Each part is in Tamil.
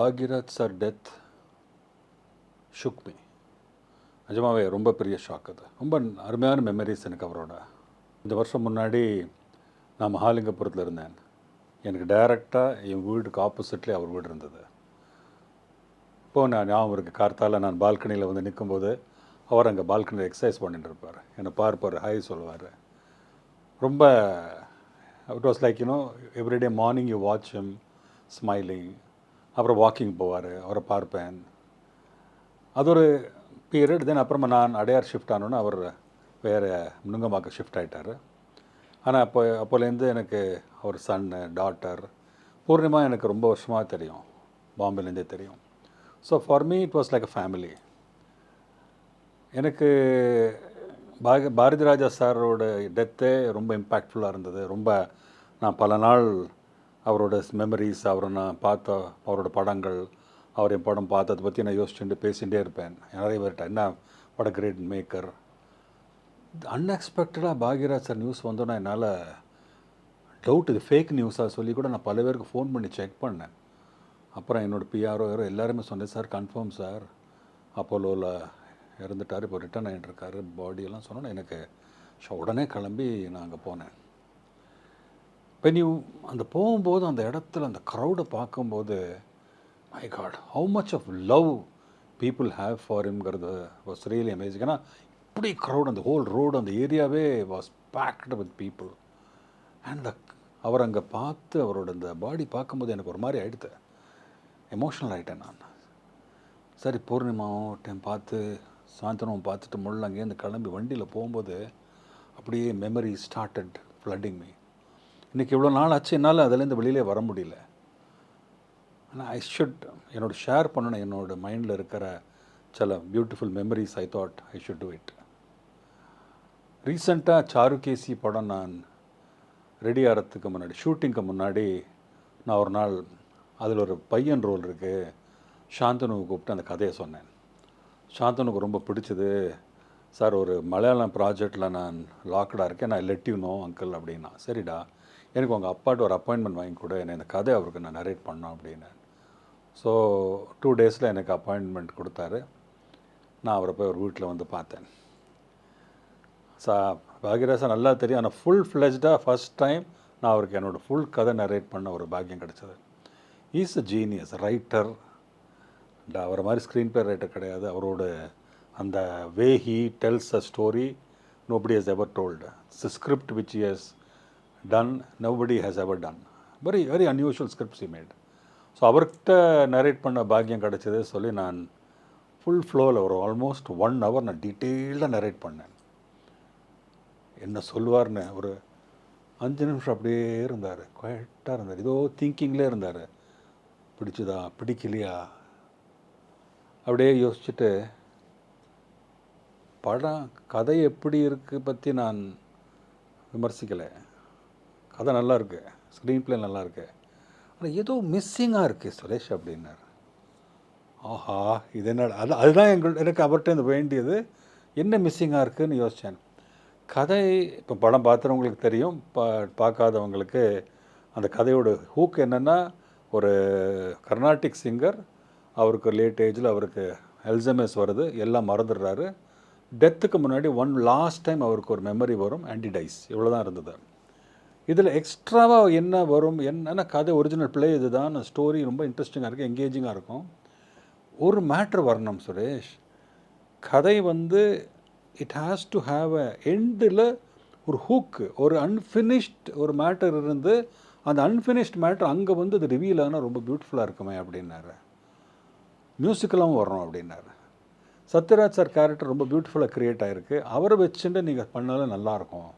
Bhagyaraj sir death ஷுக் me. நிஜமாவே ரொம்ப பெரிய ஷாக் அது. ரொம்ப அருமையான மெமரிஸ் எனக்கு அவரோட. இந்த வருஷம் முன்னாடி நான் மகாலிங்கபுரத்தில் இருந்தேன். எனக்கு டைரெக்டாக என் வீட்டுக்கு ஆப்போசிட்லேயே அவர் வீடு இருந்தது. இப்போது நான் ஞாபகம் இருக்குது, கார்த்தால நான் பால்கனியில் வந்து நிற்கும்போது அவர் அங்கே பால்கனியில் எக்ஸசைஸ் பண்ணிட்டு இருப்பார். என்னை பார்ப்பார், ஹாய் சொல்லுவார். ரொம்ப it was like everyday morning you watch him smiling. அப்புறம் வாக்கிங் போவார், அவரை பார்ப்பேன். அது ஒரு பீரியட். தென் அப்புறமா நான் அடையார் ஷிஃப்ட் ஆனோன்னு அவர் வேறு நுங்கம்பாக்கம் ஷிஃப்ட் ஆகிட்டார். ஆனால் அப்போலேருந்து எனக்கு அவர் சன்னு, டாட்டர், பூர்ணிமா எனக்கு ரொம்ப வருஷமாக தெரியும், பாம்பேலேருந்தே தெரியும். So for me it was like a family. எனக்கு பாரதி ராஜா சாரோட டெத்தே ரொம்ப இம்பேக்ட்ஃபுல்லாக இருந்தது. ரொம்ப நான் பல நாள் அவரோட மெமரிஸ், அவரை நான் பார்த்த அவரோட படங்கள், அவர் என் படம் பார்த்ததை பற்றி நான் யோசிச்சுட்டு பேசிகிட்டே இருப்பேன் நிறைய பேர்கிட்ட. என்ன பட கிரேட் மேக்கர். அன்எக்ஸ்பெக்டடாக பாக்யராஜ் சார் நியூஸ் வந்தோன்னா என்னால் டவுட் இது ஃபேக் நியூஸாக சொல்லி கூட நான் பல பேருக்கு ஃபோன் பண்ணி செக் பண்ணேன். அப்புறம் என்னோடய பிஆர்ஓ எல்லாருமே சொன்னேன், சார் கன்ஃபார்ம் சார் அப்போலோவில் இறந்துட்டார், இப்போ ரிட்டர்ன் ஆகிட்டுருக்காரு பாடியெல்லாம் சொன்னோன்னே எனக்கு உடனே கிளம்பி நான் அங்கே போனேன். இப்போ நீ அந்த போகும்போது அந்த இடத்துல அந்த க்ரௌடை பார்க்கும்போது my god how much of love people have for ஹிம்ங்கிறது வாஸ் ரியலி அமேசிங். ஏன்னா இப்படி க்ரௌட், அந்த ஹோல் ரோடு, அந்த ஏரியாவே was packed with people. And அவர் அங்கே பார்த்து அவரோட அந்த பாடி பார்க்கும்போது எனக்கு ஒரு மாதிரி ஆகிடுது, எமோஷ்னல் ஆகிட்டேன் நான். சரி பூர்ணிமாவும் டைம் பார்த்து சாயந்தரம் பார்த்துட்டு முள்ள அங்கேருந்து கிளம்பி வண்டியில் போகும்போது அப்படியே மெமரி ஸ்டார்டட் ஃப்ளட்டிங் மீ. இன்றைக்கி இவ்வளோ நாள் ஆச்சு, என்னால் அதுலேருந்து வெளியிலே வர முடியல. ஆனால் ஐ ஷுட் ஷேர் பண்ணணும் என்னோடய மைண்டில் இருக்கிற சில beautiful memories. I thought I should do it. ரீசெண்டாக சாருகேசி படம் நான் ரெடி ஆகிறதுக்கு முன்னாடி, ஷூட்டிங்க்கு முன்னாடி நான் ஒரு நாள் அதில் ஒரு பையன் ரோல் இருக்குது, சாந்தனுவை கூப்பிட்டு அந்த கதையை சொன்னேன். சாந்தனுக்கு ரொம்ப பிடிச்சது. சார் ஒரு மலையாளம் ப்ராஜெக்டில் நான் லாக்கடாக இருக்கேன், நான் லெட் யூ நோ அங்கிள் அப்படின்னா. சரிடா, எனக்கு உங்கள் அப்பாட்ட ஒரு அப்பாயின்மெண்ட் வாங்கி கொடு, என்னை இந்த கதை அவருக்கு நான் நரேட் பண்ணோம் அப்படின்னு. ஸோ 2 டேஸில் எனக்கு அப்பாயின்மெண்ட் கொடுத்தாரு. நான் அவரை போய் ஒரு வீட்டில் வந்து பார்த்தேன். பாக்யராஜ் நல்லா தெரியும், ஆனால் ஃபுல் ஃப்ளெஜ்டாக ஃபஸ்ட் டைம் நான் அவருக்கு என்னோடய ஃபுல் கதை நரேட் பண்ண ஒரு பாக்கியம் கிடச்சிது. Is a genius writer. அவரை மாதிரி ஸ்க்ரீன் ப்ளே ரைட்டர் கிடையாது. அவரோட அந்த way he டெல்ஸ் a story nobody has ever told. It's a script which he has done nobody has ever done. Very very unusual scripts he made. So அவர்கிட்ட நரேட் பண்ண பாக்கியம் கிடச்சது சொல்லி நான் ஃபுல் ஃப்ளோவில் ஒரு ஆல்மோஸ்ட் 1 hour நான் டீட்டெயில்டாக நரேட் பண்ணேன். என்ன சொல்லுவார்னு ஒரு 5 நிமிஷம் அப்படியே இருந்தார், குவைட்டாக இருந்தார், ஏதோ திங்கிங்லேயே இருந்தார். பிடிச்சதா பிடிக்கலையா அப்படியே யோசிச்சுட்டு, படம் கதை எப்படி இருக்குது பற்றி நான் விமர்சிக்கலை. கதை நல்லா இருக்குது, ஸ்க்ரீன் ப்ளே நல்லா இருக்குது, ஆனால் ஏதோ மிஸ்ஸிங்காக இருக்குது சுரேஷ் அப்படின்னார். ஆஹா, இது என்ன அதுதான் எனக்கு அவர்கிட்ட வேண்டியது. என்ன மிஸ்ஸிங்காக இருக்குதுன்னு யோசித்தேன். கதை இப்போ படம் பார்த்துறவங்களுக்கு தெரியும், பார்க்காதவங்களுக்கு அந்த கதையோட ஹூக் என்னென்னா, ஒரு கர்நாடிக் சிங்கர், அவருக்கு லேட் ஏஜில் அவருக்கு அல்சைமர்ஸ் வருது, எல்லாம் மறந்துடுறாரு. டெத்துக்கு முன்னாடி லாஸ்ட் டைம் அவருக்கு ஒரு மெமரி வரும், அண்ட் ஹி டைஸ். இவ்வளோ தான் இருந்தது. இதில் எக்ஸ்ட்ராவாக என்ன வரும், என்னென்னா கதை ஒரிஜினல் பிளே இது தான், ஸ்டோரி ரொம்ப இன்ட்ரெஸ்டிங்காக இருக்குது, எங்கேஜிங்காக இருக்கும். ஒரு மேட்ரு வரணும் சுரேஷ், கதை வந்து it has to have a எண்டில் ஒரு ஹூக்கு, ஒரு அன்ஃபினிஷ்ட் ஒரு மேட்டர் இருந்து அந்த அன்ஃபினிஷ்ட் மேட்டர் அங்கே வந்து அது ரிவீல் ஆனால் ரொம்ப பியூட்டிஃபுல்லாக இருக்குமே அப்படின்னாரு. மியூசிக்கலாகவும் வரணும் அப்படின்னாரு. சத்யராஜ் சார் கேரக்டர் ரொம்ப பியூட்டிஃபுல்லாக க்ரியேட் ஆகிருக்கு, அவரை வச்சுட்டு நீங்கள் பண்ணாலும் நல்லாயிருக்கும்.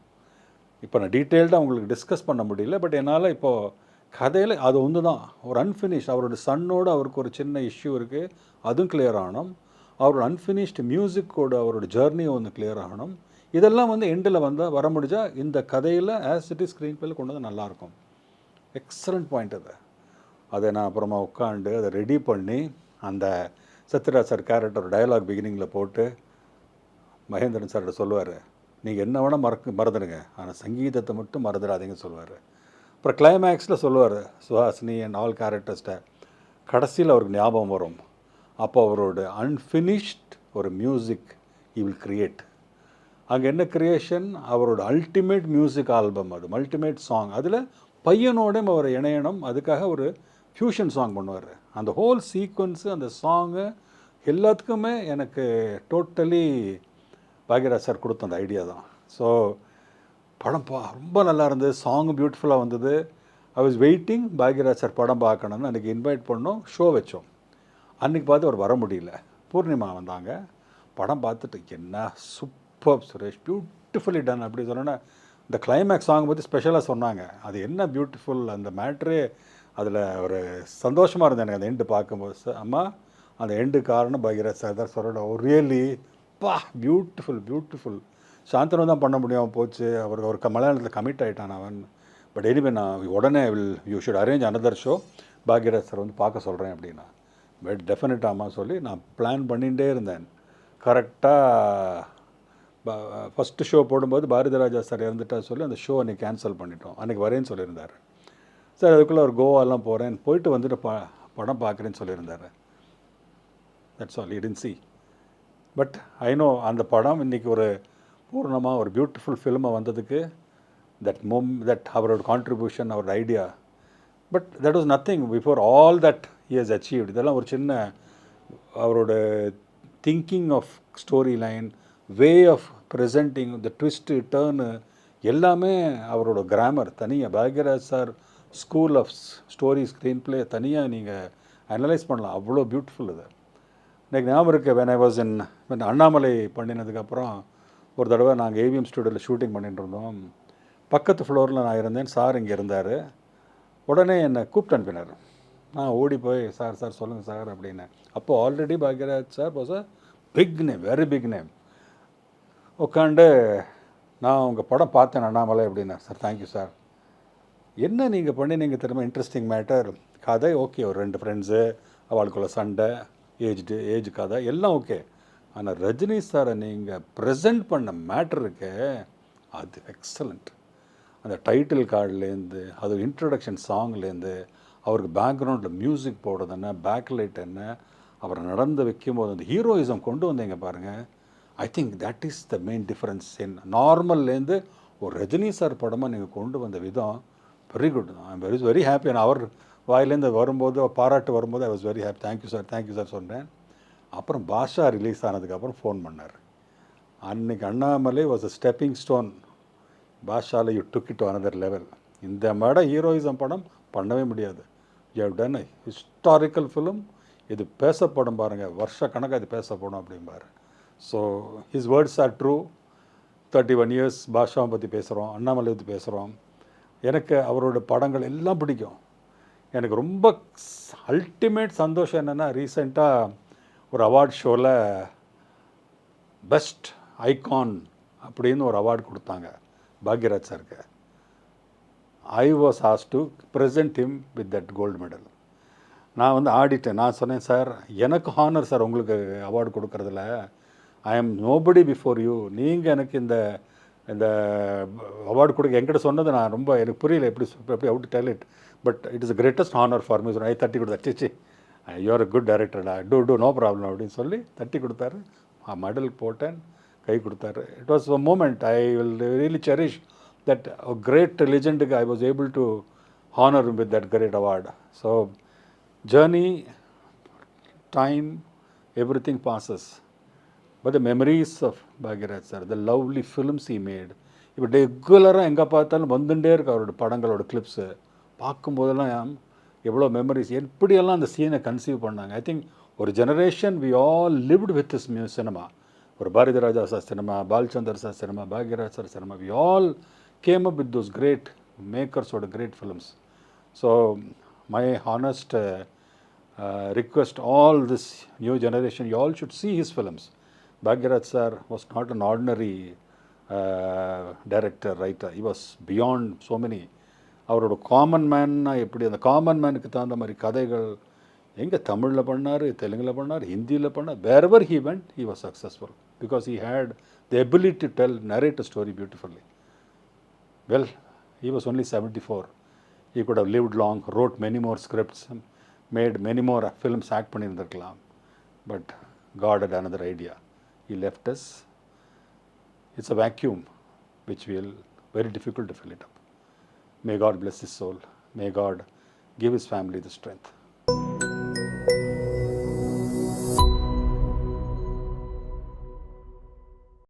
இப்போ நான் டீட்டெயில்டாக உங்களுக்கு டிஸ்கஸ் பண்ண முடியல, பட் என்னால் இப்போது கதையில் அது ஒன்று தான், ஒரு அன்ஃபினிஷ் அவரோட சன்னோடு அவருக்கு ஒரு சின்ன இஷ்யூ இருக்குது, அதுவும் கிளியர் ஆகணும். அவரோட அன்ஃபினிஷ்டு மியூசிக்கோட அவரோட ஜேர்னியை ஒன்று கிளியர் ஆகணும். இதெல்லாம் வந்து எண்டில் வந்தால் வர முடிஞ்சால் இந்த கதையில் ஆஸ் இட் இஸ் ஸ்க்ரீன் பிளேல கொண்டு வந்து நல்லாயிருக்கும். எக்ஸலண்ட் பாயிண்ட் அது. அதை நான் அப்புறமா உட்காந்து அதை ரெடி பண்ணி அந்த சத்யராஜ் சார் கேரக்டர் டயலாக் பிகினிங்கில் போட்டு மகேந்திரன் சார்கிட்ட சொல்லுவார், நீங்கள் என்ன வேணால் மறந்துடுங்க, ஆனால் சங்கீதத்தை மட்டும் மறந்துடாதீங்கன்னு சொல்லுவார். அப்புறம் கிளைமேக்ஸில் சொல்லுவார் சுஹாசினி அண்ட் ஆல் கேரக்டர்ஸ்ட்டை, கடைசியில் அவருக்கு ஞாபகம் வரும். அப்போ அவரோட அன்ஃபினிஷ்ட் ஒரு மியூசிக் he will create. அங்கே என்ன கிரியேஷன், அவரோட அல்டிமேட் மியூசிக் ஆல்பம், அது அல்டிமேட் சாங். அதில் பையனோடையும் அவர் இணையணும், அதுக்காக ஒரு ஃப்யூஷன் சாங் பண்ணுவார். அந்த ஹோல் சீக்வன்ஸு, அந்த சாங்கு எல்லாத்துக்குமே எனக்கு டோட்டலி பாக்யராஜ் சார் கொடுத்த அந்த ஐடியா தான். ஸோ படம் ரொம்ப நல்லா இருந்தது, சாங்கும் பியூட்டிஃபுல்லாக வந்தது. I was waiting Bhagyaraj sir படம் பார்க்கணுன்னு. அன்றைக்கி இன்வைட் பண்ணோம், ஷோ வச்சோம். அன்றைக்கி பார்த்து அவர் வர முடியல, பூர்ணிமா வந்தாங்க. படம் பார்த்துட்டு என்ன சூப்பர் சுரேஷ், பியூட்டிஃபுல்லி டன் அப்படி சொன்னோன்னா, இந்த கிளைமேக்ஸ் சாங் பற்றி ஸ்பெஷலாக சொன்னாங்க. அது என்ன பியூட்டிஃபுல், அந்த மேட்ரே அதில் ஒரு சந்தோஷமாக இருந்தது எனக்கு அந்த எண்டு பார்க்கும்போது. அம்மா அந்த எண்டு காரணம் பாக்யராஜ் சார் தான் சொல்லணும். Really beautiful beautiful. சாந்தனு தான் பண்ண முடியாமல் போச்சு, அவருக்கு ஒரு மலையாளத்தில் கமிட் ஆகிட்டான் அவன். பட் எனிவே நான் உடனே you should arrange another show, Bhagyaraj sir வந்து பார்க்க சொல்கிறேன் அப்படின்னா. பட் டெஃபினட்டாக சொல்லி நான் பிளான் பண்ணிகிட்டே இருந்தேன். கரெக்டாக ஃபஸ்ட்டு ஷோ போடும்போது பாரதிராஜா சார் இறந்துட்டா சொல்லி அந்த ஷோ அன்றைக்கி கேன்சல் பண்ணிட்டோம். அன்றைக்கி வரேன்னு சொல்லியிருந்தார் சார். அதுக்குள்ளே ஒரு கோவாலாம் போகிறேன், போயிட்டு வந்துட்டு படம் பார்க்குறேன்னு சொல்லியிருந்தார். That's all, you didn't see. But I know அந்த படம் இன்றைக்கி ஒரு பூர்ணமாக ஒரு பியூட்டிஃபுல் ஃபில்மை வந்ததுக்கு தட் அவரோட கான்ட்ரிபியூஷன், அவரோட idea. But that was nothing before all that he has achieved. இதெல்லாம் ஒரு சின்ன அவரோட thinking of story line, way of presenting, the twist டேர்னு எல்லாமே அவரோட கிராமர் தனியாக. Bhagyaraj sir school of story screen play தனியாக நீங்கள் அனலைஸ் பண்ணலாம், அவ்வளோ பியூட்டிஃபுல் இது. எனக்கு ஞாபகம் இருக்குது, when I was in Annamalai பண்ணினதுக்கப்புறம் ஒரு தடவை நாங்கள் ஏவிஎம் ஸ்டுடியோவில் ஷூட்டிங் பண்ணிட்டு இருந்தோம். பக்கத்து ஃப்ளோரில் நான் இருந்தேன், சார் இங்கே இருந்தார். உடனே என்னை கூப்பிட்டு அனுப்பினார். நான் ஓடி போய் சார் சார் சொல்லுங்கள் சார் அப்படின்னு. அப்போது already Bhagyaraj sir was a big name, very big name. உட்காண்டு நான் உங்கள் படம் பார்த்தேன் அண்ணாமலை அப்படின்னா. Sir thank you sir. என்ன நீங்கள் பண்ணினீங்க திரும்ப, இன்ட்ரெஸ்டிங் மேட்டர், கதை ஓகே, ஒரு 2 ஃப்ரெண்ட்ஸு, அவளுக்குள்ள சண்டை, ஏஜ் கதை எல்லாம் ஓகே. ஆனால் ரஜினி சாரை நீங்கள் ப்ரெசென்ட் பண்ண மேட்டர் இருக்கே, அது எக்ஸலண்ட். அந்த டைட்டில் கார்டுலேருந்து, அது இன்ட்ரடக்ஷன் சாங்லேருந்து, அவருக்கு பேக்ரவுண்டில் மியூசிக் போடுறது என்ன, பேக்லைட் என்ன, அவரை நடந்து வைக்கும்போது அந்த ஹீரோயிசம் கொண்டு வந்தீங்க பாருங்கள். I think that is the main difference. நார்மல்லேருந்து ஒரு ரஜினி சார் படமாக நீங்கள் கொண்டு வந்த விதம் very good. I am very happy. நான் அவர் வாயிலேருந்து வரும்போது, பாராட்டு வரும்போது I was very happy. Thank you sir சொன்னேன். அப்புறம் பாஷா ரிலீஸ் ஆனதுக்கப்புறம் ஃபோன் பண்ணார். அன்றைக்கி Annamalai was a stepping stone. பாஷாவில் you took it to another level. இந்த மேடம் ஹீரோயிசம் படம் பண்ணவே முடியாது. You have done a historical film. இது பேசப்படும் பாருங்கள், வருஷ கணக்காக இது பேசப்படும் அப்படிம்பாரு. So his words are true. 31 years பாஷாவை பற்றி பேசுகிறோம், அண்ணாமலை பற்றி பேசுகிறோம். எனக்கு அவரோட படங்கள் எல்லாம் பிடிக்கும். எனக்கு ரொம்ப அல்டிமேட் சந்தோஷம் என்னென்னா, ரீசெண்டாக ஒரு அவார்ட் ஷோவில் பெஸ்ட் ஐகான் அப்படின்னு ஒரு அவார்டு கொடுத்தாங்க பாக்யராஜ் சாருக்கு. I was asked to present him with that gold medal. நான் வந்து ஆடிட்டேன். நான் சொன்னேன், சார் எனக்கு ஹானர் சார் உங்களுக்கு அவார்டு கொடுக்குறதுல. I am nobody before you. நீங்கள் எனக்கு இந்த அவார்டு கொடுக்க என்கிட்ட சொன்னது நான் ரொம்ப எனக்கு புரியல, எப்படி out tell it. But it is greatest honour for me. ஐ தட்டி கொடுத்தா, சிச்சி யூஆர் அ குட் டைரக்டர்டா, டூ நோ ப்ராப்ளம் அப்படின்னு சொல்லி தட்டி கொடுத்தாரு. மெடல் போட்டேன், கை கொடுத்தாரு. It was a moment I will really cherish. That great லெஜெண்டுக்கு I was able to honour with that great award. So journey, time, everything passes. But the memories of Bhagirath sir, the lovely films he made. இப்போ ரெகுலராக எங்கே பார்த்தாலும் வந்துட்டே இருக்கு அவரோட படங்களோட கிளிப்ஸு. பார்க்கும்போதெல்லாம் எவ்வளோ மெமரிஸ், எப்படியெல்லாம் அந்த சீனை கன்சீவ் பண்ணாங்க. ஐ திங்க் ஒரு generation we all lived with this cinema. ஒரு Bharathiraja sir cinema, Balachander sir cinema, Bhagyaraj sir cinema, we all came up with those great மேக்கர்ஸோட great films. So my honest request all this new generation, you all should see his films. Bhagirath sir was not an ordinary director, writer. He was beyond so many. அவரோட காமன் மேன்னா எப்படி, அந்த காமன் மேனுக்கு தகுந்த மாதிரி கதைகள் எங்கே தமிழில் பண்ணார், தெலுங்கில் பண்ணார், ஹிந்தியில் பண்ணார். wherever he went he was successful because he had the ability to narrate a story beautifully. Well, he was only 74. He could have lived long, wrote many more scripts, made many more films act பண்ணியிருந்திருக்கலாம். But God had another idea. He left us. It's a vacuum which will very difficult to fill it up. May God bless his soul. May God give his family the strength.